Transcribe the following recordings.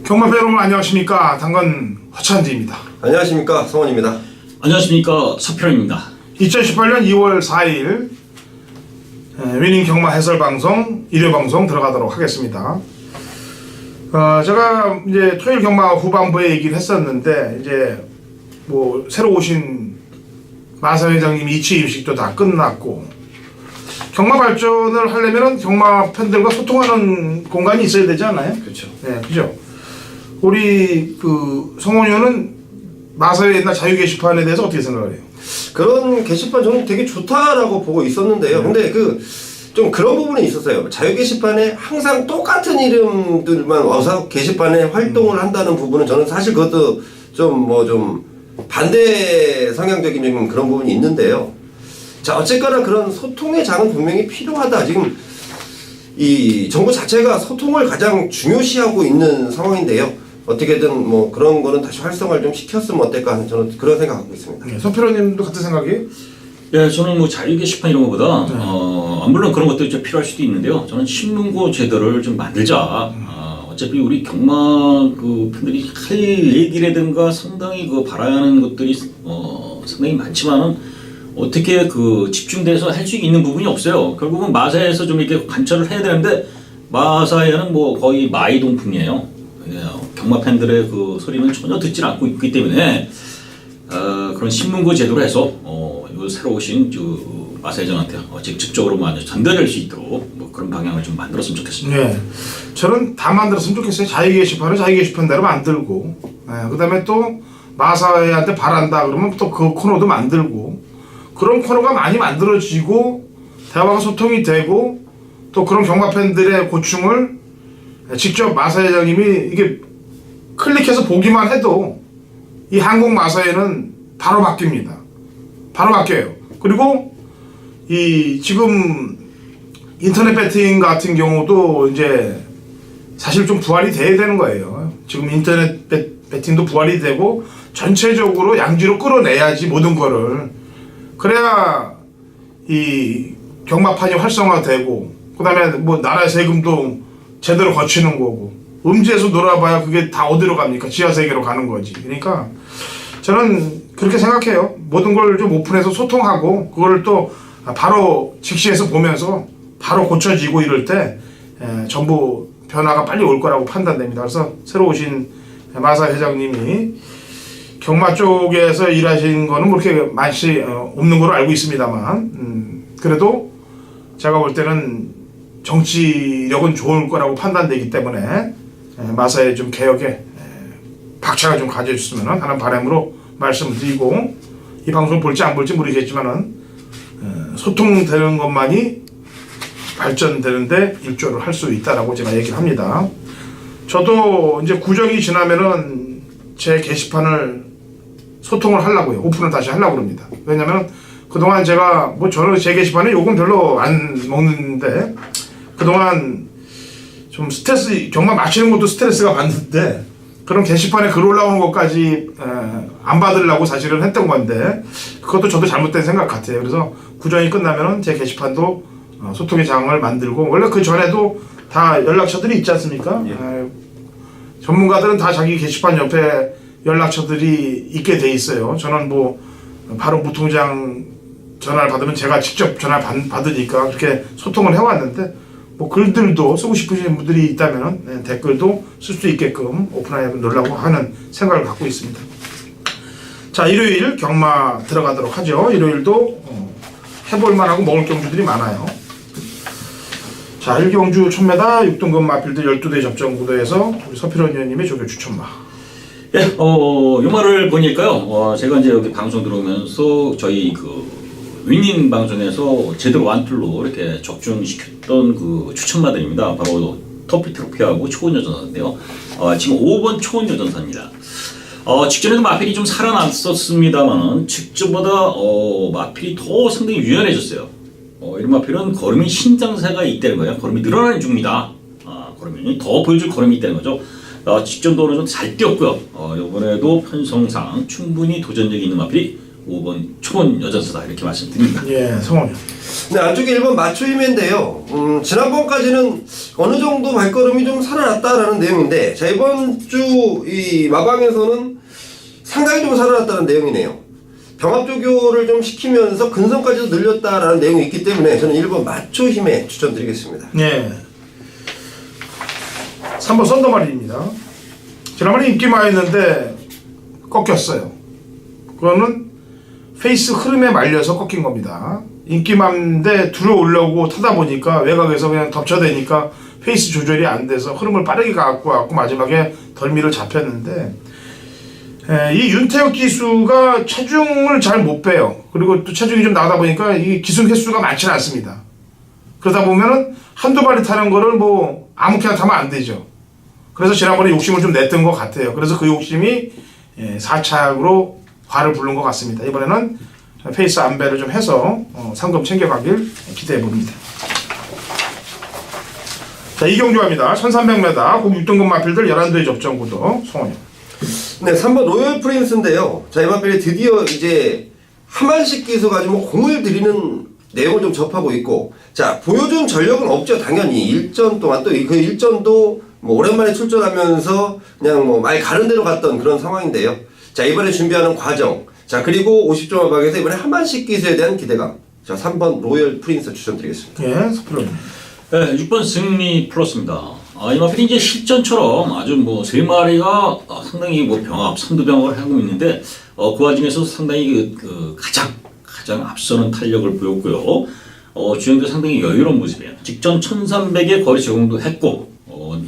경마팬 여러분 안녕하십니까. 당건 허찬지입니다. 안녕하십니까, 성원입니다. 안녕하십니까, 서편입니다. 2018년 2월 4일 위닝 경마 해설 방송 1회 방송 들어가도록 하겠습니다. 제가 이제 토요일 경마 후반부에 얘기를 했었는데 이제 뭐 새로 오신 마사 회장님 이치 임식도 다 끝났고 경마 발전을 하려면은 경마 팬들과 소통하는 공간이 있어야 되지 않나요? 그렇죠. 네, 그죠. 우리 그 성원 의원은 마사회 옛날 자유 게시판에 대해서 어떻게 생각을 해요? 그런 게시판 저는 되게 좋다라고 보고 있었는데요. 근데 좀 그런 부분이 있었어요. 자유 게시판에 항상 똑같은 이름들만 와서 게시판에 활동을 한다는 부분은 저는 사실 그것도 좀 반대 성향적인 그런 부분이 있는데요. 자, 어쨌거나 그런 소통의 장은 분명히 필요하다. 지금 이 정부 자체가 소통을 가장 중요시하고 있는 상황인데요. 어떻게든 뭐 그런 거는 다시 활성화를 좀 시켰으면 어떨까 하는 저는 그런 생각하고 있습니다. 네, 서필호님도 같은 생각이에요? 예, 저는 뭐 자유 게시판 이런 것보다 물론 그런 것도 좀 필요할 수도 있는데요. 저는 신문고 제도를 좀 만들자. 어차피 우리 경마 그 팬들이 할 얘기라든가 상당히 그 바라는 것들이 상당히 많지만은 어떻게 그 집중돼서 할 수 있는 부분이 없어요. 결국은 마사에서 좀 이렇게 관철을 해야 되는데 마사에는 뭐 거의 마이동풍이에요. 경마 팬들의 그 소리는 전혀 듣질 않고 있기 때문에 그런 신문고 제도로 해서 이거 새로 오신 마사 회장한테 직접적으로 전달될 수 있도록 뭐 그런 방향을 좀 만들었으면 좋겠습니다. 네, 저는 다 만들었으면 좋겠어요. 자유 게시판을 자유 게시판대로 만들고, 그다음에 또 마사회한테 바란다 그러면 또 그 코너도 만들고, 그런 코너가 많이 만들어지고 대화가 소통이 되고 또 그런 경마 팬들의 고충을 직접 마사 회장님이 이게 클릭해서 보기만 해도 이 한국 마사회는 바로 바뀝니다. 바로 바뀌어요. 그리고 이 지금 인터넷 배팅 같은 경우도 이제 사실 좀 부활이 돼야 되는 거예요. 지금 인터넷 배팅도 부활이 되고 전체적으로 양지로 끌어내야지 모든 거를. 그래야 이 경마판이 활성화되고 그다음에 뭐 나라 세금도 제대로 거치는 거고 음지에서 놀아봐야 그게 다 어디로 갑니까? 지하세계로 가는 거지. 그러니까 저는 그렇게 생각해요. 모든 걸 좀 오픈해서 소통하고 그걸 또 바로 직시해서 보면서 바로 고쳐지고 이럴 때 전부 변화가 빨리 올 거라고 판단됩니다. 그래서 새로 오신 마사 회장님이 경마 쪽에서 일하신 거는 뭐 그렇게 많이 없는 걸로 알고 있습니다만 그래도 제가 볼 때는 정치력은 좋을 거라고 판단되기 때문에 마사의 좀 개혁에 박차가 좀 가져줬으면 하는 바람으로 말씀을 드리고 이 방송 볼지 안 볼지 모르겠지만은 소통되는 것만이 발전되는데 일조를 할 수 있다라고 제가 얘기를 합니다. 저도 이제 구정이 지나면은 제 게시판을 소통을 하려고요. 오픈을 다시 하려고 합니다. 왜냐면 그동안 제가 뭐 저는 제 게시판에 욕은 별로 안 먹는데 그동안 좀 스트레스 경마 마치는 것도 스트레스가 많은데 그런 게시판에 글 올라오는 것까지 안 받으려고 사실은 했던 건데 그것도 저도 잘못된 생각 같아요. 그래서 구정이 끝나면은 제 게시판도 소통의 장을 만들고 원래 그 전에도 다 연락처들이 있지 않습니까? 전문가들은 다 자기 게시판 옆에 연락처들이 있게 돼 있어요. 저는 뭐 바로 무통장 전화를 받으면 제가 직접 전화를 받으니까 그렇게 소통을 해왔는데 뭐 글들도 쓰고 싶으신 분들이 있다면 댓글도 쓸 수 있게끔 오픈하여 놓으려고 하는 생각을 갖고 있습니다. 자, 일요일 경마 들어가도록 하죠. 일요일도 해볼 만하고 먹을 경주들이 많아요. 자, 1경주 1000m 6등급 마필드 12대 접전 구도에서 우리 서필원 의원님의 조교 추천마. 예, 요 말을 보니까요. 제가 이제 여기 방송 들어오면서 저희 그 위닝 방송에서 제대로 완툴로 이렇게 적중시켰던 그 추천마들입니다. 바로 터피 트로피하고 초원 여전사인데요. 지금 5번 초원 여전사입니다. 직전에도 마필이 좀 살아났었습니다만은 직전보다 마필이 더 상당히 유연해졌어요. 이런 마필은 걸음이 신장세가 있다는 거예요. 걸음이 늘어나는 중입니다. 걸음이 더 보여줄 걸음이 있다는 거죠. 직전도 어느 정도 잘 뛰었고요. 이번에도 편성상 충분히 도전력이 있는 마필이 5번 초본 여전수다 이렇게 말씀드립니다. 예, 성원이. 네, 안쪽에 1번 마초 힘인데요. 지난번까지는 어느 정도 발걸음이 좀 살아났다라는 내용인데, 자, 이번 주 이 마방에서는 상당히 좀 살아났다는 내용이네요. 병합 조교를 좀 시키면서 근성까지도 늘렸다라는 내용이 있기 때문에 저는 1번 마초 힘에 추천드리겠습니다. 예. 3번 썬더마린입니다. 지난번에 인기 많았는데 꺾였어요. 그거는 페이스 흐름에 말려서 꺾인 겁니다. 인기 많은데 들어오려고 타다 보니까 외곽에서 그냥 덮쳐대니까 페이스 조절이 안 돼서 흐름을 빠르게 갖고 왔고 마지막에 덜미를 잡혔는데, 이 윤태혁 기수가 체중을 잘 못 빼요. 그리고 또 체중이 좀 나가다 보니까 이 기술 횟수가 많지는 않습니다. 그러다 보면은 한두 마리 타는 거를 뭐 아무렇게나 타면 안 되죠. 그래서 지난번에 욕심을 좀 냈던 것 같아요. 그래서 그 욕심이 4착으로 화를 부른 것 같습니다. 이번에는 페이스 안배를 좀 해서 상금 챙겨가길 기대해 봅니다. 자, 이경주합니다. 1300m 국 6등급 마필들 11도의 접전 구도 송원영. 네, 3번 로열 프린스인데요. 자, 이번 필에 드디어 이제 하만식 기수 가지고 공을 들이는 내용을 좀 접하고 있고, 자, 보여준 전력은 없죠. 당연히 일전 동안 또 그 일전도 뭐 오랜만에 출전하면서 그냥 뭐 말 가는 대로 갔던 그런 상황인데요. 자, 이번에 준비하는 과정, 자, 그리고 50점 마방에서 이번에 하만식 기수에 대한 기대감. 자, 3번 로열 프린스 추천드리겠습니다. 예, 스프로. 네, 6번 승리 플러스입니다. 이 마필이 이제 실전처럼 아주 뭐 3마리가 상당히 뭐 병합, 선두병합을 하고 있는데, 그 와중에서 상당히 가장 앞서는 탄력을 보였고요. 주행도 상당히 여유로운 모습이에요. 직전 1300에 거리 제공도 했고,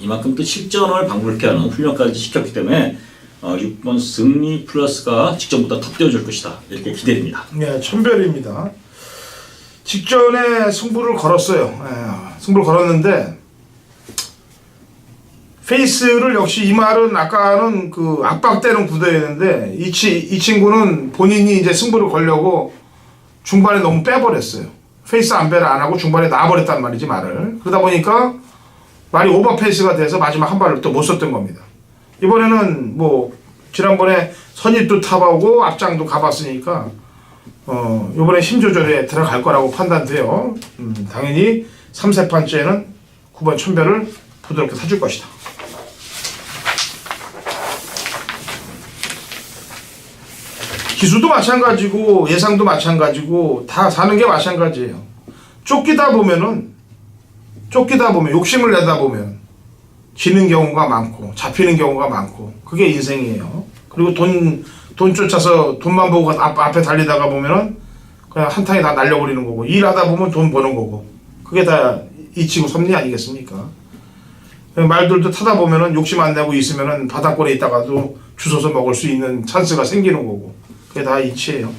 이만큼 또 실전을 방불케 하는 훈련까지 시켰기 때문에 6번 승리 플러스가 직전보다 더 뛰어줄 것이다 이렇게 기대됩니다. 예, 천별입니다. 직전에 승부를 걸었어요. 예, 승부를 걸었는데 페이스를 역시 이 말은 아까는 그 압박되는 구도였는데 이 친구는 본인이 이제 승부를 걸려고 중반에 너무 빼버렸어요. 페이스 안배를 안 하고 중반에 놔버렸단 말이지 말을. 그러다 보니까 말이 오버 페이스가 돼서 마지막 한 발을 또 못 썼던 겁니다. 이번에는 뭐 지난번에 선입도 타보고 앞장도 가봤으니까 이번에 힘 조절에 들어갈 거라고 판단돼요. 당연히 3세판째는 9번 천별을 부드럽게 사줄 것이다. 기수도 마찬가지고 예상도 마찬가지고 다 사는 게 마찬가지예요. 쫓기다 보면 욕심을 내다 보면 지는 경우가 많고 잡히는 경우가 많고 그게 인생이에요. 그리고 돈 쫓아서 돈만 보고 앞에 달리다가 보면은 그냥 한탕에 다 날려버리는 거고, 일하다 보면 돈 버는 거고, 그게 다 이치고 섭리 아니겠습니까? 말들도 타다 보면은 욕심 안 내고 있으면은 바닥권에 있다가도 주워서 먹을 수 있는 찬스가 생기는 거고, 그게 다 이치예요.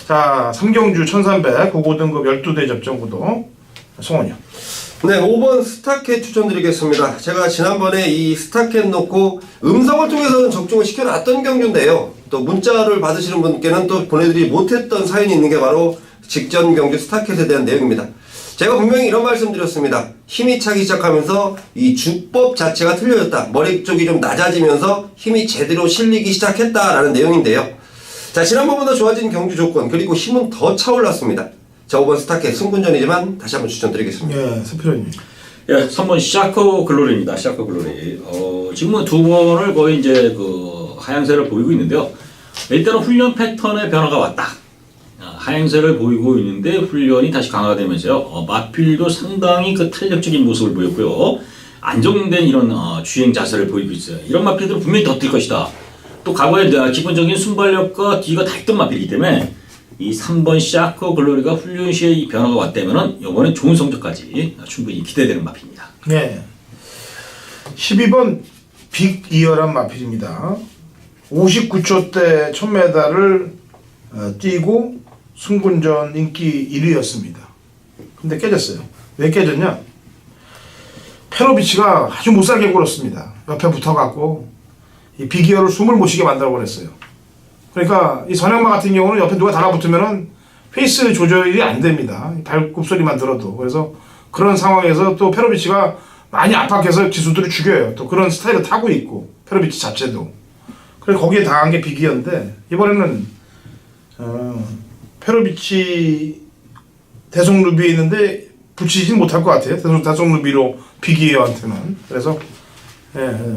자, 삼경주 1300 고고등급 12대 접전구도 송원이요. 네, 5번 스타켓 추천드리겠습니다. 제가 지난번에 이 스타켓 놓고 음성을 통해서는 적중을 시켜놨던 경주인데요. 또 문자를 받으시는 분께는 또 보내드리지 못했던 사연이 있는 게 바로 직전 경주 스타켓에 대한 내용입니다. 제가 분명히 이런 말씀 드렸습니다. 힘이 차기 시작하면서 이 주법 자체가 틀려졌다. 머리 쪽이 좀 낮아지면서 힘이 제대로 실리기 시작했다라는 내용인데요. 자, 지난번보다 좋아진 경주 조건, 그리고 힘은 더 차올랐습니다. 자, 5번 스타켓 승분전이지만 다시 한번 추천드리겠습니다. 예, 서필호님. 예, 3번 샤코 글로리입니다. 샤코 글로리. 지금은 두 번을 거의 이제 그 하향세를 보이고 있는데요. 일단은 훈련 패턴의 변화가 왔다. 하향세를 보이고 있는데 훈련이 다시 강화되면서요. 마필도 상당히 그 탄력적인 모습을 보였고요. 안정된 이런 주행 자세를 보이고 있어요. 이런 마필들은 분명히 더 뛸 것이다. 또 과거에 기본적인 순발력과 뒤가 다 있던 마필이기 때문에 이 3번 샤코 글로리가 훈련 시에 이 변화가 왔다면은 이번엔 좋은 성적까지 충분히 기대되는 마필입니다. 네. 12번 빅 이어란 마필입니다. 59초 때 1000m를 뛰고 승군전 인기 1위였습니다. 근데 깨졌어요. 왜 깨졌냐? 페로비치가 아주 못살게 굴었습니다. 옆에 붙어갖고 이 빅이어를 숨을 못 쉬게 만들어 버렸어요. 그러니까 이 선행마 같은 경우는 옆에 누가 달라붙으면은 페이스 조절이 안 됩니다. 발굽 소리만 들어도. 그래서 그런 상황에서 또 페로비치가 많이 압박해서 기수들을 죽여요. 또 그런 스타일을 타고 있고 페로비치 자체도. 그래서 거기에 당한 게 빅이어인데 이번에는 페로비치 대성 루비에 있는데 붙이진 못할 것 같아요. 대성 루비로 비기어한테는. 그래서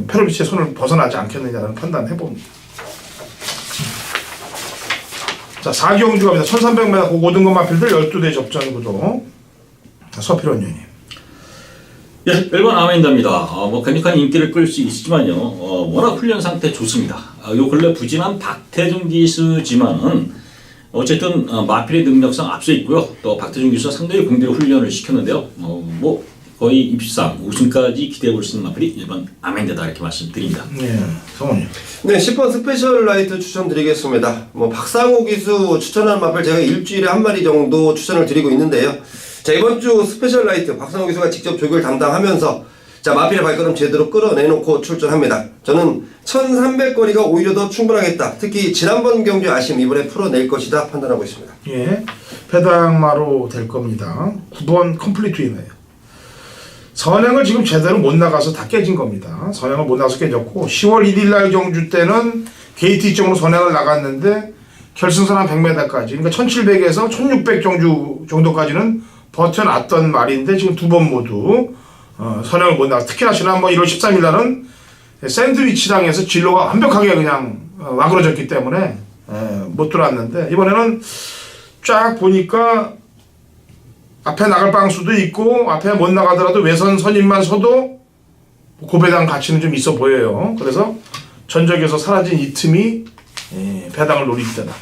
페로비치의 손을 벗어나지 않겠느냐라는 판단을 해봅니다. 자, 4경주 갑니다. 1300m 고고등급 마필들 12대 접전 구도. 서필원 의원님. 예, 1번 아멘다입니다. 뭐 강력한 인기를 끌 수 있지만요. 워낙 훈련 상태 좋습니다. 요 근래 부진한 박태준 기수지만은 어쨌든 마필의 능력상 앞서 있고요. 또 박태준 기수가 상당히 공대 훈련을 시켰는데요. 뭐 거의 입상 우승까지 기대해 볼 수 있는 마필이 1번 아멘다다 이렇게 말씀드립니다. 네, 성원님. 네, 10번 스페셜 라이트 추천드리겠습니다. 뭐 박상호 기수 추천한 마필 제가 일주일에 한 마리 정도 추천을 드리고 있는데요. 자, 이번 주 스페셜 라이트 박상호 기수가 직접 조교를 담당하면서 자, 마필의 발걸음 제대로 끌어내놓고 출전합니다. 저는 1300거리가 오히려 더 충분하겠다. 특히 지난번 경주 아쉬움 이번에 풀어낼 것이다 판단하고 있습니다. 예, 배당마로 될 겁니다. 9번 컴플리트 위너예요. 선행을 지금 제대로 못 나가서 다 깨진 겁니다. 선행을 못 나가서 깨졌고 10월 1일 날 경주 때는 게이트 이쪽으로 선행을 나갔는데 결승선 한 100m까지 그러니까 1700에서 1600 경주 정도까지는 버텨놨던 말인데 지금 두 번 모두 선행을 못 나가. 특히나 지난번 1월 13일 날은 샌드위치 당해서 진로가 완벽하게 그냥 와그러졌기 때문에 못 들어왔는데 이번에는 쫙 보니까 앞에 나갈 방수도 있고 앞에 못 나가더라도 외선 선임만 서도 고배당 가치는 좀 있어 보여요. 그래서 전적에서 사라진 이 틈이 배당을 노릴 때다.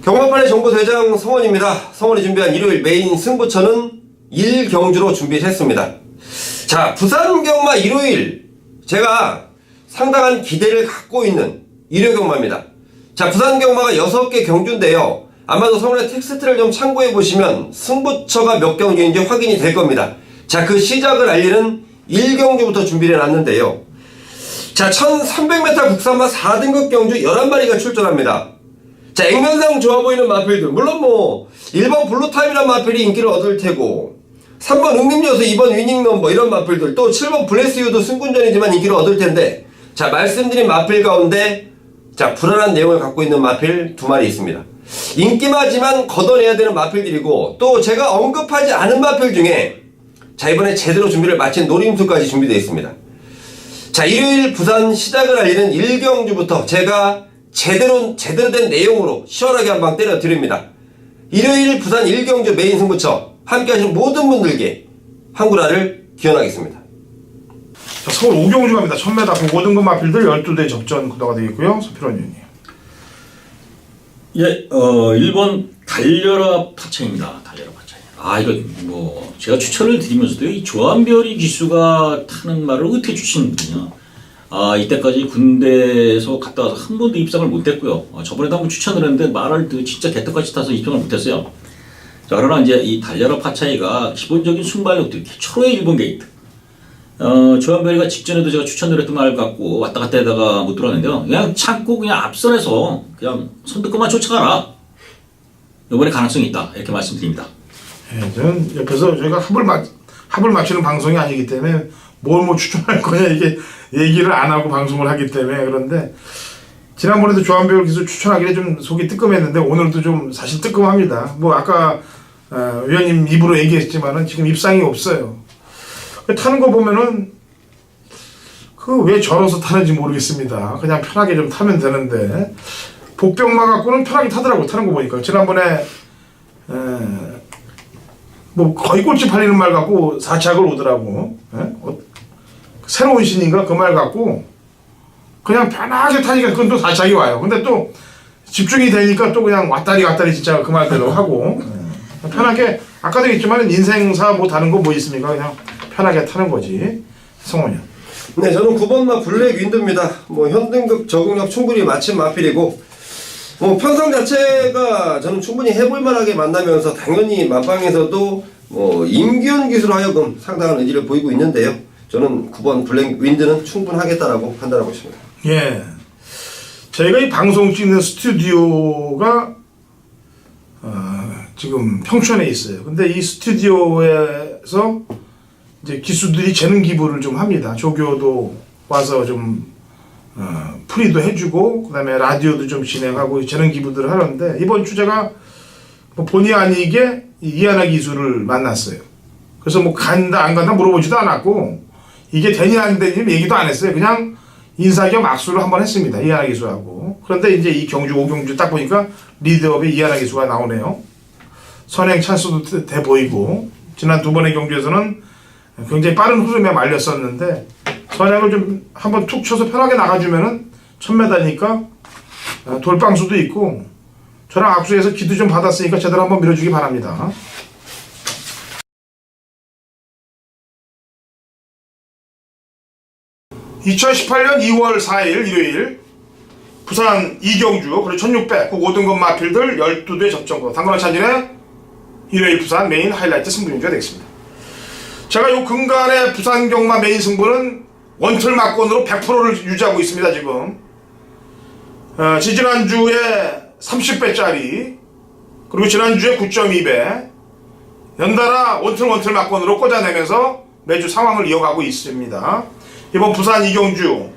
경마판의 정보대장 성원입니다. 성원이 준비한 일요일 메인 승부처는 1경주로 준비했습니다. 자, 부산경마 일요일 제가 상당한 기대를 갖고 있는 일요경마입니다. 자, 부산경마가 6개 경주인데요. 아마도 성원의 텍스트를 좀 참고해보시면 승부처가 몇 경주인지 확인이 될 겁니다. 자, 그 시작을 알리는 1경주부터 준비를 해놨는데요. 자, 1300m 국산마 4등급 경주 11마리가 출전합니다. 자, 액면상 좋아 보이는 마필들. 물론 뭐 1번 블루타임이라는 마필이 인기를 얻을 테고 3번 응림여수, 2번 위닝넘버 이런 마필들 또 7번 블레스유도 승군전이지만 인기를 얻을 텐데 자, 말씀드린 마필 가운데 자, 불안한 내용을 갖고 있는 마필 2마리 있습니다. 인기마지만 걷어내야 되는 마필들이고 또 제가 언급하지 않은 마필 중에 자, 이번에 제대로 준비를 마친 노림수까지 준비되어 있습니다. 자, 일요일 부산 시작을 알리는 1경주부터 제가 제대로 된 내용으로 시원하게 한방 때려 드립니다. 일요일 부산 1경주 메인 승부처 함께 하시는 모든 분들께 한구라를 기원하겠습니다. 자, 서울 5경주 갑니다. 1000m 고고등급 마필들 12대 접전 구도가 되겠고요. 서필원 의원님. 예, 1번 달려라 파차입니다. 달려라 파차. 이거 뭐 제가 추천을 드리면서도 이 조한별이 기수가 타는 말을 어떻게 주시는 분이냐. 이때까지 군대에서 갔다 와서 한 번도 입상을 못했고요. 저번에도 한번 추천을 했는데 말을 진짜 개떡같이 타서 입상을 못했어요. 자, 그러나 이제 이 달려라 파차이가 기본적인 순발력도 이렇게 초로의 1번 게이트. 조한별이가 직전에도 제가 추천을 했던 말 갖고 왔다 갔다 하다가 못 들어왔는데요. 그냥 참고 그냥 앞선에서 그냥 손듣고만 쫓아가라. 이번에 가능성이 있다. 이렇게 말씀드립니다. 예, 저는 옆에서 저희가 합을 맞추는 방송이 아니기 때문에 뭘 추천할 거냐 이게 얘기를 안 하고 방송을 하기 때문에 그런데 지난번에도 조한별 기수 추천하기에 좀 속이 뜨끔했는데 오늘도 좀 사실 뜨끔합니다. 뭐 아까 위원님 입으로 얘기했지만은 지금 입상이 없어요. 타는 거 보면은 그 왜 저러서 타는지 모르겠습니다. 그냥 편하게 좀 타면 되는데 복병마 갖고는 편하게 타더라고. 타는 거 보니까 지난번에 뭐 거의 꼴찌 팔리는 말 갖고 4착을 오더라고. 새로운 신인가 그 말 갖고 그냥 편하게 타니까 그건 또 4착이 와요. 근데 또 집중이 되니까 또 그냥 왔다리 진짜 그 말대로 하고 편하게 아까도 했지만 인생사 뭐 다른 거 뭐 있습니까? 그냥 편하게 타는 거지. 성원이요. 네, 저는 9번마 블랙 윈드입니다. 뭐 현등급 적응력 충분히 마친 마필이고 뭐 편성 자체가 저는 충분히 해볼만하게 만나면서 당연히 만방에서도 뭐 임기훈 기수로 하여금 상당한 의지를 보이고 있는데요. 저는 9번 블랙 윈드는 충분하겠다라고 판단하고 있습니다. 예. 저희가 이 방송 찍는 스튜디오가 지금 평촌에 있어요. 근데 이 스튜디오에서 이제 기수들이 재능 기부를 좀 합니다. 조교도 와서 좀 풀이도 해주고 그다음에 라디오도 좀 진행하고 저런 기부들을 하는데 이번 주제가 뭐 본의 아니게 이하나 기수를 만났어요. 그래서 뭐 간다 안 간다 물어보지도 않았고 이게 되냐 안 되냐 얘기도 안 했어요. 그냥 인사 겸 악수를 한번 했습니다. 이하나 기수하고. 그런데 이제 이 경주 오경주 딱 보니까 리드업에 이하나 기수가 나오네요. 선행 찬스도 돼 보이고 지난 두 번의 경주에서는 굉장히 빠른 흐름에 말렸었는데 선행을 좀 한번 툭 쳐서 편하게 나가주면은 1000m니까 돌방수도 있고 저랑 악수해서 기도 좀 받았으니까 제대로 한번 밀어주기 바랍니다. (2018년 2월 4일) 일요일 부산 이경주 그리고 1600 국 5등급 마필들 12대 접전고 당근한 찬진의 일요일 부산 메인 하이라이트 승부경주가 되겠습니다. 제가 요 근간의 부산 경마 메인 승부는 원틀 막권으로 100%를 유지하고 있습니다. 지금 지지난주에 30배짜리 그리고 지난주에 9.2배 연달아 원틀 막권으로 꽂아내면서 매주 상황을 이어가고 있습니다. 이번 부산 이경주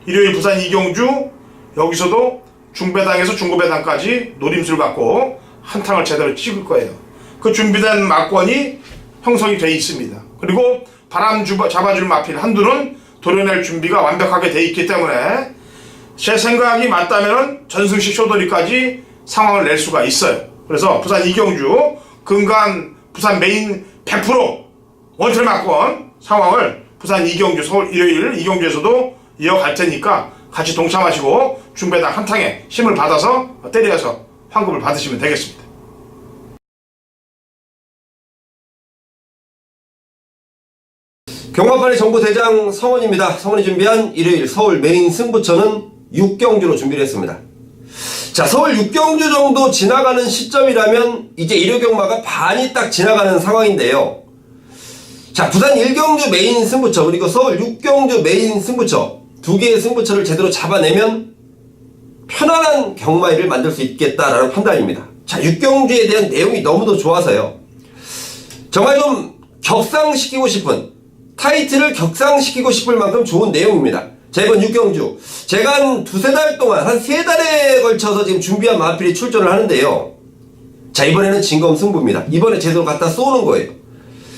일요일 부산 이경주 여기서도 중배당에서 중고배당까지 노림수를 갖고 한탕을 제대로 찍을 거예요. 그 준비된 막권이 형성이 돼 있습니다. 그리고 바람 잡아줄 마필 한두는 도려낼 준비가 완벽하게 돼 있기 때문에 제 생각이 맞다면 전승식 쇼돌이까지 상황을 낼 수가 있어요. 그래서 부산 이경주 근간 부산 메인 100% 원틀 막권 상황을 부산 이경주 서울 일요일 이경주에서도 이어갈 테니까 같이 동참하시고 중배당 한탕에 힘을 받아서 때려서 환급을 받으시면 되겠습니다. 경마판의 정보대장 성원입니다. 성원이 준비한 일요일 서울 메인 승부처는 6경주로 준비를 했습니다. 자, 서울 6경주 정도 지나가는 시점이라면 이제 일요 경마가 반이 딱 지나가는 상황인데요. 자, 부산 1경주 메인 승부처 그리고 서울 6경주 메인 승부처 두 개의 승부처를 제대로 잡아내면 편안한 경마일을 만들 수 있겠다라는 판단입니다. 자, 6경주에 대한 내용이 너무도 좋아서요. 정말 좀 격상시키고 싶은 타이틀을 격상시키고 싶을 만큼 좋은 내용입니다. 자, 이번 6경주 제가 한 두세 달 동안 한 3달에 걸쳐서 지금 준비한 마필이 출전을 하는데요. 자, 이번에는 진검 승부입니다. 이번에 제대로 갖다 쏘는 거예요.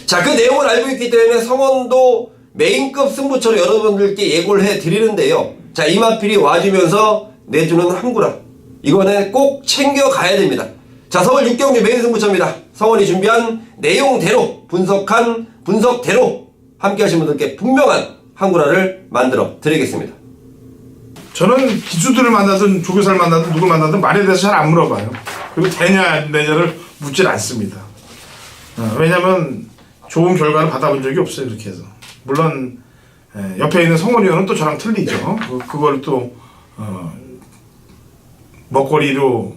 자, 그 내용을 알고 있기 때문에 성원도 메인급 승부처로 여러분들께 예고를 해드리는데요. 자, 이 마필이 와주면서 내주는 함구라 이거는 꼭 챙겨가야 됩니다. 자, 서울 6경주 메인 승부처입니다. 성원이 준비한 내용대로 분석한 분석대로 함께 하신 분들께 분명한 함구라를 만들어 드리겠습니다. 저는 기수들을 만나든 조교사를 만나든 누굴 만나든 말에 대해서 잘 안 물어봐요. 그리고 되냐 안 되냐를 묻질 않습니다. 왜냐면 좋은 결과를 받아본 적이 없어요. 그렇게 해서 물론 옆에 있는 성원 의원은 또 저랑 틀리죠. 그걸 또 먹거리로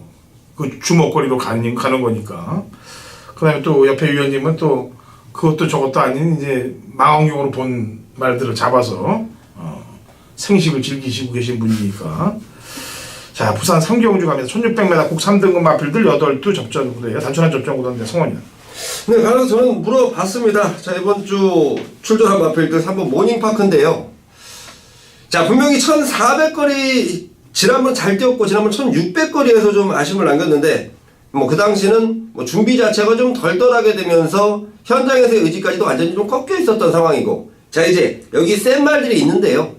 그 주먹거리로 가는 거니까. 그다음에 또 옆에 위원님은 또 그것도 저것도 아닌 이제 망원경으로 본 말들을 잡아서 생식을 즐기시고 계신 분이니까. 자, 부산 3경주 가면서 1600m 국 3등급 마필들 8두 접전구도예요. 단순한 접전구도인데 성원이요. 네, 그래서 저는 물어봤습니다. 자, 이번 주 출전한 마필들 3번 모닝파크인데요. 자, 분명히 1400거리 지난번 잘 뛰었고 지난번 1600거리에서 좀 아쉬움을 남겼는데 뭐 그 당시는 뭐 준비 자체가 좀 덜덜하게 되면서 현장에서의 의지까지도 완전히 좀 꺾여 있었던 상황이고. 자, 이제 여기 센 말들이 있는데요.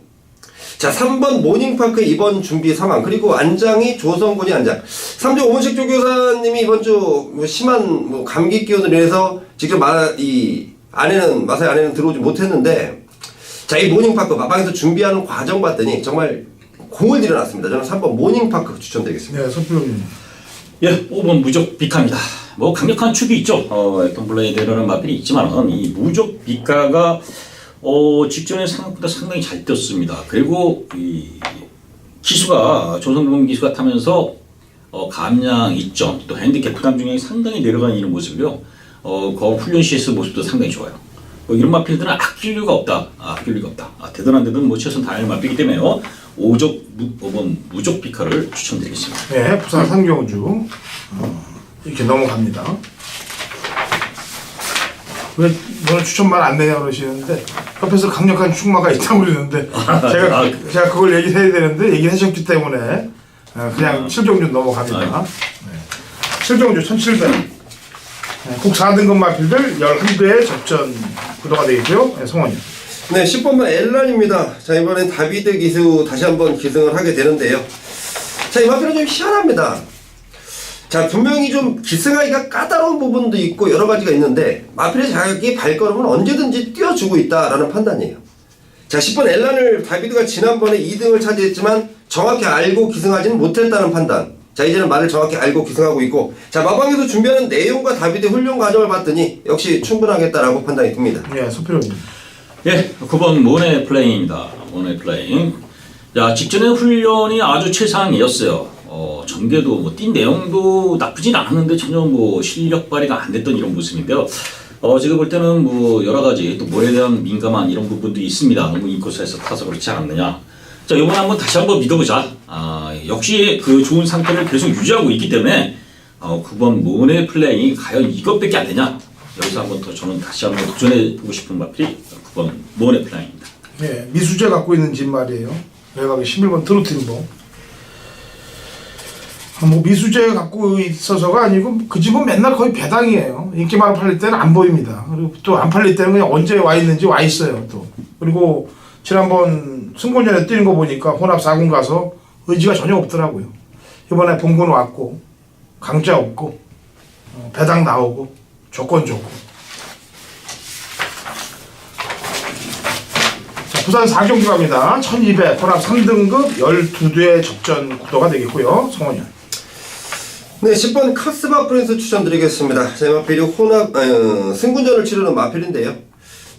자, 3번 모닝파크 이번 준비 상황 그리고 안장이 조성군이 안장 3주 오문식 조교사님이 이번 주 뭐 심한 뭐 감기 기운으로 인해서 직접 마사의 안에는 들어오지 못했는데 자, 이 모닝파크 마방에서 준비하는 과정 봤더니 정말 공을 들여놨습니다. 저는 3번 모닝파크 추천드리겠습니다. 네, 손필호님. 예, 5번 무적 비카입니다. 뭐 강력한 축이 있죠. 엑톤블레이드라는 마필이 있지만 이 무적 비카가 직전에 생각보다 상당히 잘 뛰었습니다. 그리고 이 기수가 조성범 기수가 타면서 감량 이점 또 핸디캡 부담 중량이 상당히 내려가는 이런 모습이요. 그 훈련 시에서 모습도 상당히 좋아요. 이런 마필들은 아낄 이유가 없다. 대단한 데는 뭐 최선 다할 마필이기 때문에요. 5번 무적 비카를 추천드리겠습니다. 네, 부산 3경주 이렇게 넘어갑니다. 왜 너는 추천말 안 되냐 그러시는데 옆에서 강력한 축마가 있다고 그러는데 제가 그걸 얘기를 해야 되는데 얘기를 하셨기 때문에 그냥 7경주 넘어갑니다. 네. 7경주 1700 국 4등급 마필들 11배의 접전 구도가 되겠고요. 네, 성원이. 네, 10번만 엘란입니다. 자, 이번엔 다비드 기수 다시 한번 기승을 하게 되는데요. 자, 이 마필은 좀 희한합니다. 자, 분명히 좀 기승하기가 까다로운 부분도 있고 여러 가지가 있는데 마필의 자기 발걸음은 언제든지 띄워주고 있다라는 판단이에요. 자, 10번 엘란을 다비드가 지난번에 2등을 차지했지만 정확히 알고 기승하지는 못했다는 판단. 자, 이제는 말을 정확히 알고 기승하고 있고, 자, 마방에서 준비하는 내용과 다비드의 훈련 과정을 봤더니 역시 충분하겠다라고 판단이 듭니다. 예, 소필호님. 예, 9번 모네 플레잉입니다. 모네 플레잉. 자, 직전에 훈련이 아주 최상이었어요. 전개도 뭐 뛴 내용도 나쁘진 않았는데 전혀 뭐 실력 발휘가 안 됐던 이런 모습인데요. 제가 볼 때는 뭐 여러 가지 또 뭐에 대한 민감한 이런 부분도 있습니다. 너무 인코스에서 타서 그렇지 않느냐. 자, 이번에 한번 다시 한번 믿어보자. 역시 그 좋은 상태를 계속 유지하고 있기 때문에 9번 모네 플레잉이 과연 이것밖에 안 되냐. 여기서 한번 더 저는 다시 한번 도전해 보고 싶은 마필이 9번 모네 플레잉입니다. 예, 미수재 갖고 있는 집 말이에요. 외곽에 11번 트로트인보. 뭐 미수재 갖고 있어서가 아니고 그 집은 맨날 거의 배당이에요. 인기만 팔릴 때는 안 보입니다. 그리고 또 안 팔릴 때는 그냥 언제 와 있는지 와 있어요. 또 그리고 지난번 승곤전에 뛰는 거 보니까 혼합 4군 가서 의지가 전혀 없더라고요. 이번에 봉군 왔고 강자 없고 배당 나오고 조건 좋고. 자, 부산 4경기 갑니다. 1200 혼합 3등급 12대 접전 구도가 되겠고요. 성원이. 네, 10번 카스바 프린스 추천드리겠습니다. 제 마필이 혼합 승군전을 치르는 마필인데요.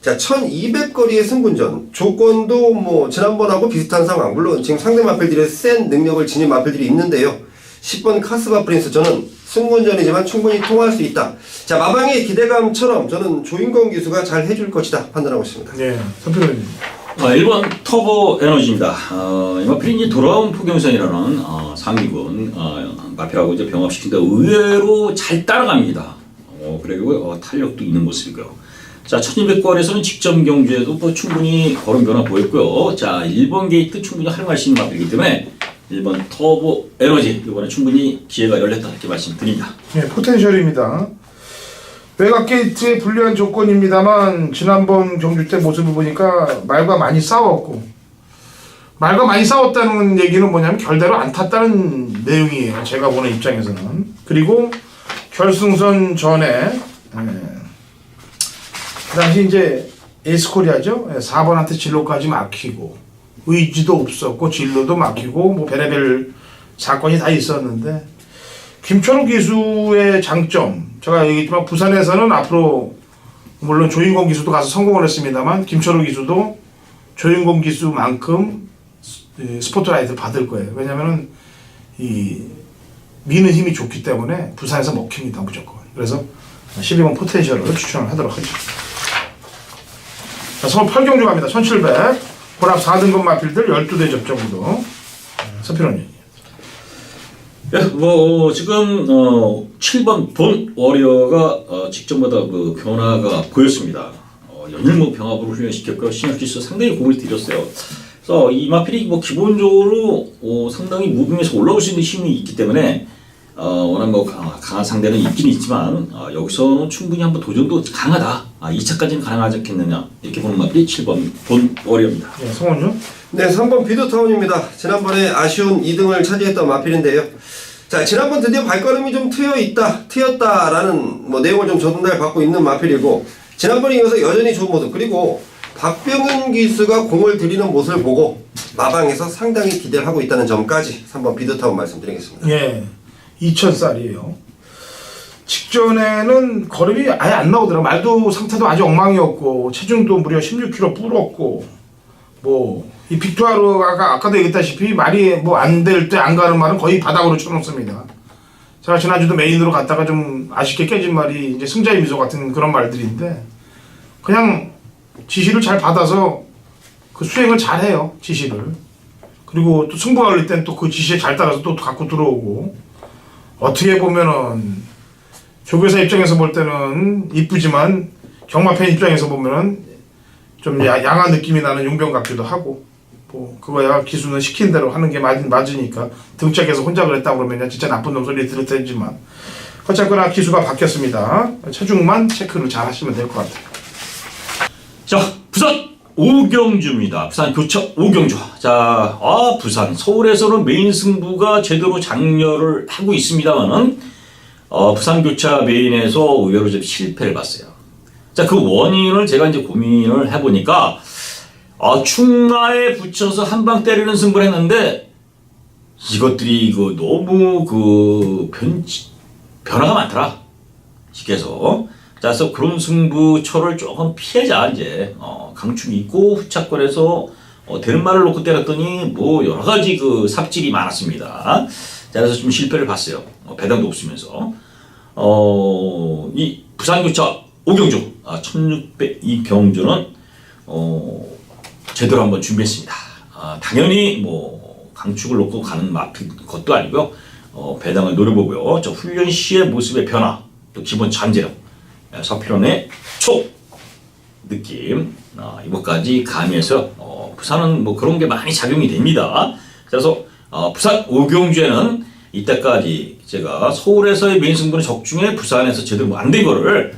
자, 1200거리의 승군전 조건도 뭐 지난번하고 비슷한 상황. 물론 지금 상대 마필들의 센 능력을 지닌 마필들이 있는데요. 10번 카스바 프린스 저는 승군전이지만 충분히 통할 수 있다. 자, 마방의 기대감처럼 저는 조인권 기수가 잘 해줄 것이다 판단하고 있습니다. 네, 선필호님. 1번 터보 에너지입니다. 이 마필이 이제 돌아온 포경선이라는 상위군 마필하고 이제 병합시킨다 의외로 잘 따라갑니다. 그리고 탄력도 있는 모습이고요. 자, 1200거리에서는 직전 경주에도 뭐 충분히 걸음 변화 보였고요. 자, 1번 게이트 충분히 활용할 수 있는 마필이기 때문에 1번 터보 에너지 이번에 충분히 기회가 열렸다 이렇게 말씀드립니다. 네, 포텐셜입니다. 외곽 게이트의 불리한 조건입니다만 지난번 경주 때 모습을 보니까 말과 많이 싸웠고 말과 많이 싸웠다는 얘기는 뭐냐면 결대로 안 탔다는 내용이에요. 제가 보는 입장에서는. 그리고 결승선 전에 그 당시 이제 에이스코리아죠. 4번한테 진로까지 막히고 의지도 없었고 진로도 막히고 뭐 별의별 사건이 다 있었는데 김철우 기수의 장점 제가 얘기했지만 부산에서는 앞으로 물론 조인권 기수도 가서 성공을 했습니다만 김철우 기수도 조인권 기수만큼 스포트라이트를 받을 거예요. 왜냐면은 이 미는 힘이 좋기 때문에 부산에서 먹힙니다 무조건. 그래서 12번 포텐셜을 추천을 하도록 하죠. 자, 서울 8경주 갑니다. 1700 혼합 4등급 마필들 12대 접전구도. 서필원님. 예, 뭐 지금 7번 본 워리어가 직전마다 그 변화가 보였습니다. 연일모 병합으로 훈련시켰고요. 신혁기수 상당히 공을 들였어요. 그래서 이 마필이 뭐 기본적으로 상당히 무빙에서 올라올 수 있는 힘이 있기 때문에 워낙 뭐 강한 상대는 있긴 있지만 여기서는 충분히 한번 도전도 강하다. 2차까지는 가능하지 않겠느냐 이렇게 보는 마필이 7번 본 워리어입니다. 네, 성원요? 네, 3번 비더타운입니다. 지난번에 아쉬운 2등을 차지했던 마필인데요. 자, 지난번 드디어 발걸음이 좀 트였다라는 뭐 내용을 좀 전달받고 있는 마필이고 지난번에 이어서 여전히 좋은 모습 그리고 박병현 기수가 공을 들이는 모습을 보고 마방에서 상당히 기대를 하고 있다는 점까지 3번 비더타운 말씀드리겠습니다. 예, 2000살이에요. 직전에는 걸음이 아예 안 나오더라고요. 말도 상태도 아주 엉망이었고 체중도 무려 16kg 불었고 뭐 이 빅투아르가 아까도 얘기했다시피 말이 뭐 안 될 때 안 가는 말은 거의 바닥으로 쳐놓습니다. 제가 지난주도 메인으로 갔다가 좀 아쉽게 깨진 말이 이제 승자의 미소 같은 그런 말들인데 그냥 지시를 잘 받아서 그 수행을 잘 해요. 지시를. 그리고 또 승부가 걸릴 땐 또 그 지시에 잘 따라서 또 갖고 들어오고 어떻게 보면은 조교사 입장에서 볼 때는 이쁘지만 경마팬 입장에서 보면은 좀 양한 느낌이 나는 용병 같기도 하고 뭐 그거야 기수는 시킨 대로 하는 게 맞으니까 등짝에서 혼자 그랬다 그러면 진짜 나쁜 놈 소리 들을 테지만 어쨌거나 기수가 바뀌었습니다. 체중만 체크를 잘 하시면 될 것 같아요. 자, 부산 오경주입니다. 부산 교차 오경주. 자, 부산 서울에서는 메인 승부가 제대로 장렬을 하고 있습니다만은 부산 교차 메인에서 의외로 좀 실패를 봤어요. 자, 그 원인을 제가 이제 고민을 해보니까 충마에 붙여서 한 방 때리는 승부를 했는데 이것들이 이거 너무 변화가 많더라. 쉽게서. 자, 그래서 그런 승부처를 조금 피하자, 이제. 강축이 있고, 후차권에서, 되는 말을 놓고 때렸더니, 뭐, 여러 가지 삽질이 많았습니다. 자, 그래서 좀 실패를 봤어요. 배당도 없으면서. 이 부산교차 오경주, 1600 이 경주는, 제대로 한번 준비했습니다. 당연히, 뭐, 강축을 놓고 가는 것도 아니고요. 배당을 노려보고요. 저 훈련 시의 모습의 변화, 또 기본 잠재력, 서필원의 초 느낌, 이것까지 가미해서 부산은 뭐 그런 게 많이 작용이 됩니다. 그래서 부산 오경주에는 이때까지 제가 서울에서의 메인 승부는 적중에 부산에서 제대로 안 된 거를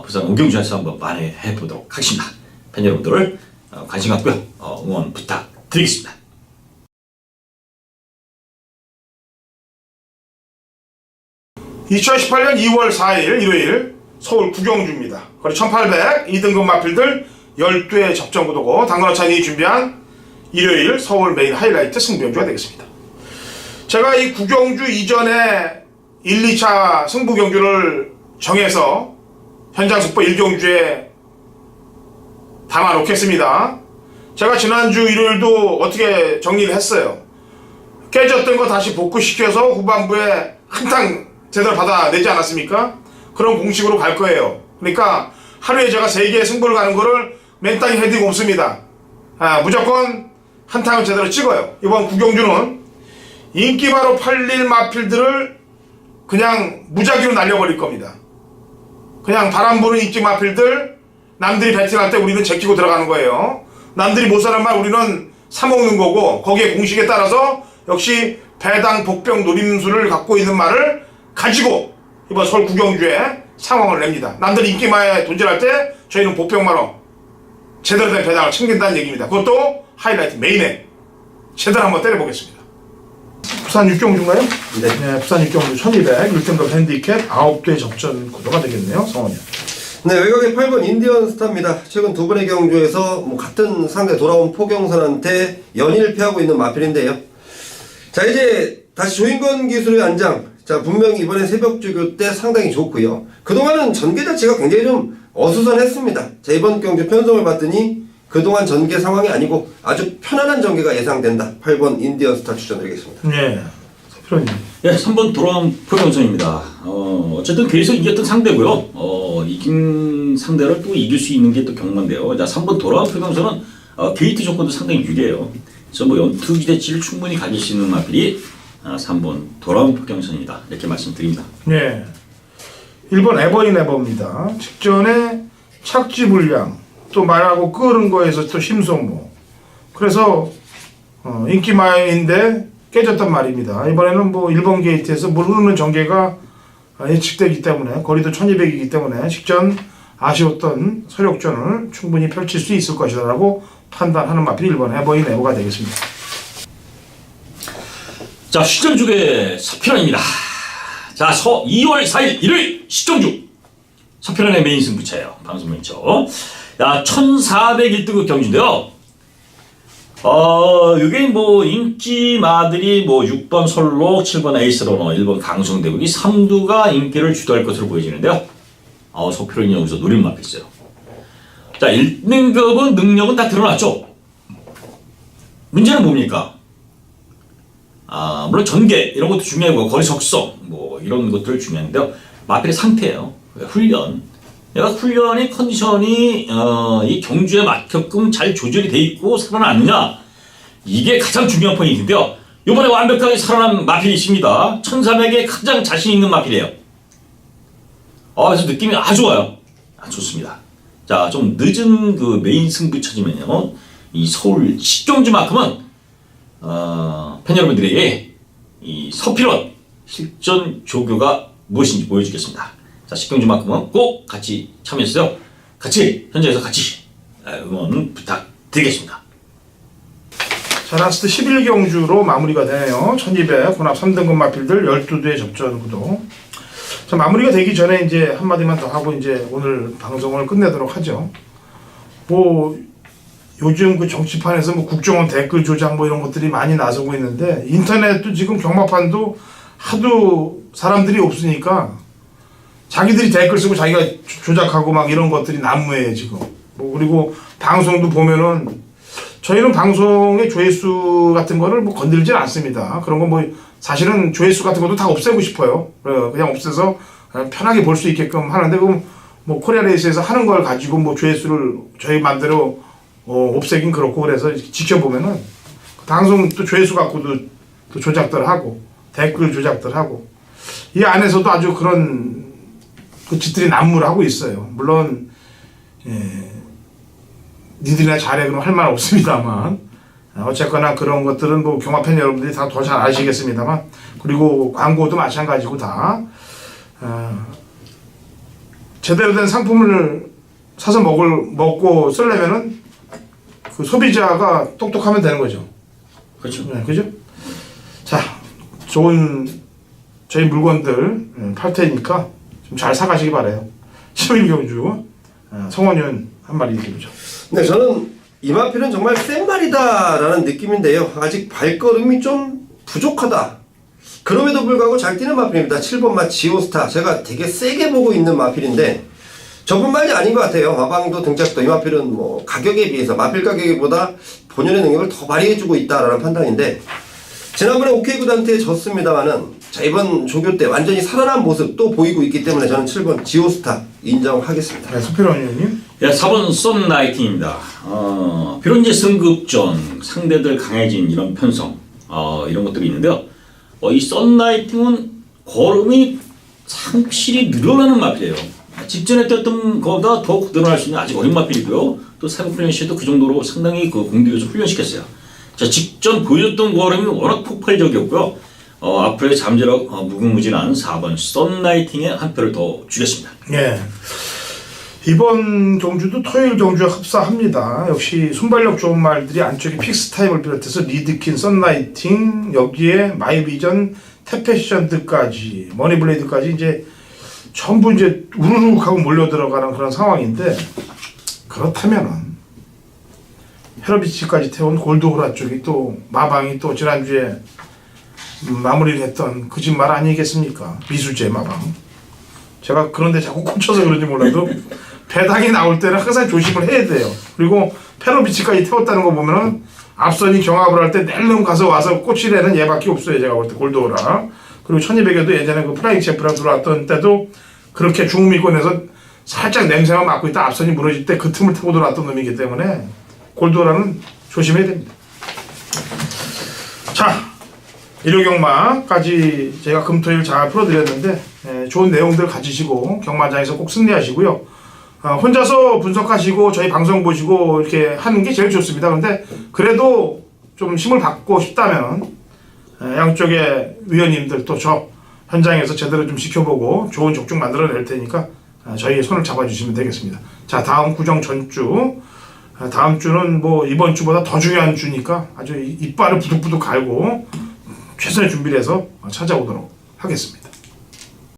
부산 오경주에서 한번 만회해 보도록 하겠습니다. 팬 여러분들 관심 갖고요. 응원 부탁드리겠습니다. 2018년 2월 4일 일요일 서울 구경주입니다. 거리 1800 2등급 마필들 12회 접전 구도고 당근어찬이 준비한 일요일 서울 메인 하이라이트 승부경주가 되겠습니다. 제가 이 구경주 이전에 1, 2차 승부경주를 정해서 현장 숙보 1경주에 담아놓겠습니다. 제가 지난주 일요일도 어떻게 정리를 했어요. 깨졌던 거 다시 복구시켜서 후반부에 한탕 제대로 받아내지 않았습니까? 그런 공식으로 갈 거예요. 그러니까 하루에 제가 3개의 승부를 가는 거를 맨땅에 헤딩 없습니다. 무조건 한탕을 제대로 찍어요. 이번 구경주는 인기바로 팔릴 마필들을 그냥 무작위로 날려버릴 겁니다. 그냥 바람 부는 인기 마필들, 남들이 배팅할 때 우리는 제끼고 들어가는 거예요. 남들이 못 사는 말 우리는 사먹는 거고, 거기에 공식에 따라서 역시 배당 복병 노림수를 갖고 있는 말을 가지고 이번 서울 구경주에 상황을 냅니다. 남들이 인기마에 돈질할 때 저희는 복병마로 제대로 된 배당을 챙긴다는 얘기입니다. 그것도 하이라이트 메인에 제대로 한번 때려보겠습니다. 부산 육경주인가요? 네, 부산 육경주 1200 1등급 핸디캡 9대 접전 구도가 되겠네요. 성원이요. 네, 외곽의 8번 인디언 스타입니다. 최근 두 번의 경주에서 같은 상대 돌아온 포경선한테 연일패하고 있는 마필인데요. 자, 이제 다시 조인건 기술의 안장. 자, 분명히 이번에 새벽주교 때 상당히 좋고요. 그동안은 전개 자체가 굉장히 좀 어수선했습니다. 자, 이번 경주 편성을 봤더니 그동안 전개 상황이 아니고 아주 편안한 전개가 예상된다. 8번 인디언 스타 추천드리겠습니다. 네, 서필원님. 네, 3번 돌아온 표경선입니다. 어쨌든 계속 이겼던 상대고요. 이긴 상대를 또 이길 수 있는 게 또 경마인데요. 자, 3번 돌아온 표경선은 게이트 조건도 상당히 유리해요. 그래서 뭐 연투 기대치를 충분히 가질 수 있는 마필이 3번 돌아온 표경선이다. 이렇게 말씀드립니다. 네, 1번 에버인 에버입니다. 직전에 착지 불량, 또 말하고 끄는 거에서 또 심소모. 그래서 인기마인데 깨졌단 말입니다. 이번에는 뭐 1번 게이트에서 물 흐르는 전개가 예측되기 때문에 거리도 1200이기 때문에 직전 아쉬웠던 서력전을 충분히 펼칠 수 있을 것이라고 판단하는 마필이 1번 에버인 에버가 되겠습니다. 자, 시정주의 서편입니다. 자, 2월 4일 일요일 시정주 서편의 메인 승부차예요. 방송 메인처. 자, 1401등급 경주인데요. 이게 뭐 인기마들이 뭐 6번 솔록, 7번 에이스로너, 1번 강성대국이 3두가 인기를 주도할 것으로 보여지는데요. 서편이 여기서 노림마크 있어요. 자, 1등급은 능력은 다 드러났죠. 문제는 뭡니까? 물론 전개 이런 것도 중요하고 거리 적성 뭐 이런 것들 중요한데요. 마필의 상태예요. 훈련. 내가 훈련의 컨디션이 이 경주에 맞게끔 잘 조절이 돼 있고 살아났느냐, 이게 가장 중요한 포인트인데요. 이번에 완벽하게 살아난 마필이 있습니다. 1300에 가장 자신 있는 마필이에요. 그래서 느낌이 아주 좋아요. 좋습니다. 자, 좀 늦은 그 메인 승부처지만요. 이 서울 식경주만큼은 팬 여러분들에게 이 서필원 실전 조교가 무엇인지 보여주겠습니다. 자, 식경주만큼은 꼭 같이 참여해주세요. 같이 현장에서 같이 응원 부탁드리겠습니다. 자, 라스트 11경주로 마무리가 되네요. 1200 혼합 3등급 마필들 12대의 접전 구도. 자, 마무리가 되기 전에 이제 한마디만 더 하고 이제 오늘 방송을 끝내도록 하죠. 뭐 요즘 그 정치판에서 뭐 국정원 댓글 조작 뭐 이런 것들이 많이 나서고 있는데 인터넷도 지금 경마판도 하도 사람들이 없으니까 자기들이 댓글 쓰고 자기가 조작하고 막 이런 것들이 난무해요 지금. 뭐 그리고 방송도 보면은 저희는 방송의 조회수 같은 거를 뭐 건들질 않습니다. 그런 거 뭐 사실은 조회수 같은 것도 다 없애고 싶어요. 그냥 없애서 편하게 볼 수 있게끔 하는데 그럼 뭐 코리아 레이스에서 하는 걸 가지고 뭐 조회수를 저희 맘대로 없애긴 그렇고 그래서 지켜보면은 방송 또 조회수 갖고도 또 조작들 하고 댓글 조작들 하고 이 안에서도 아주 그런 그 짓들이 난무를 하고 있어요. 물론 니들이나 잘해 그럼 할 말 없습니다만 어쨌거나 그런 것들은 뭐 경마팬 여러분들이 다 더 잘 아시겠습니다만 그리고 광고도 마찬가지고 다 제대로 된 상품을 사서 먹고 쓰려면은 그 소비자가 똑똑하면 되는 거죠. 그렇죠. 네, 그죠? 자, 좋은 저희 물건들 팔 테니까 좀 잘 사가시기 바래요. 11경주 성원윤 한 마디 얘기해보죠. 네, 저는 이 마필은 정말 센 말이다라는 느낌인데요. 아직 발걸음이 좀 부족하다. 그럼에도 불구하고 잘 뛰는 마필입니다. 7번 마 지오스타. 제가 되게 세게 보고 있는 마필인데 저뿐만이 아닌 것 같아요. 마방도 등짝도 이 마필은 뭐 가격에 비해서 마필 가격보다 본연의 능력을 더 발휘해주고 있다라는 판단인데 지난번에 OK 구단한테 졌습니다만은 자 이번 조교 때 완전히 살아난 모습 또 보이고 있기 때문에 저는 7번 지오스타 인정하겠습니다. 네, 소필원 의원님. 예, 4번 썬라이팅입니다. 비록 이제 승급전, 상대들 강해진 이런 편성, 이런 것들이 있는데요. 이 썬라이팅은 걸음이 확실히 늘어나는 마필이에요. 직전에 뛰었던 것보다 더 늘어날 수 있는 아직 어린 마필이고요. 또 사고 훈련 시에도 그 정도로 상당히 그 공격에서 훈련시켰어요. 자, 직전 보여줬던 걸음이 워낙 폭발적이었고요. 앞으로의 잠재력 무궁무진한 4번 썬라이팅에 한 표를 더 주겠습니다. 예. 이번 경주도 토요일 경주와 흡사합니다. 역시 순발력 좋은 말들이 안쪽에 픽스타임을 비롯해서 리드킨, 썬라이팅, 여기에 마이비전, 태패션드까지, 머니블레이드까지 이제 전부 이제 우르르 하고 몰려 들어가는 그런 상황인데 그렇다면은 헤러비치까지 태운 골드호라 쪽이 또 마방이 또 지난주에 마무리를 했던 그 집 말 아니겠습니까? 미술제 마방. 제가 그런데 자꾸 꽂혀서 그런지 몰라도 배당이 나올 때는 항상 조심을 해야 돼요. 그리고 페로비치까지 태웠다는 거 보면은 앞선이 경합을 할 때 낼름 가서 와서 꽂히려는 얘밖에 없어요. 제가 볼 때 골드호라. 그리고 1200에도 예전에 그 프라잉 셰프랑 들어왔던 때도 그렇게 중미권에서 살짝 냄새만 맡고 있다 앞선이 무너질 때 그 틈을 타고 들어왔던 놈이기 때문에 골드호라는 조심해야 됩니다. 자, 일요경마까지 제가 금토일 잘 풀어드렸는데 좋은 내용들 가지시고 경마장에서 꼭 승리하시고요. 혼자서 분석하시고 저희 방송 보시고 이렇게 하는 게 제일 좋습니다. 그런데 그래도 좀 힘을 받고 싶다면 양쪽의 위원님들 또 저 현장에서 제대로 좀 지켜보고 좋은 족중 만들어낼 테니까 저희의 손을 잡아주시면 되겠습니다. 자, 다음 구정 전주 다음 주는 뭐 이번 주보다 더 중요한 주니까 아주 이빨을 부득부득 갈고 최선의 준비를 해서 찾아오도록 하겠습니다.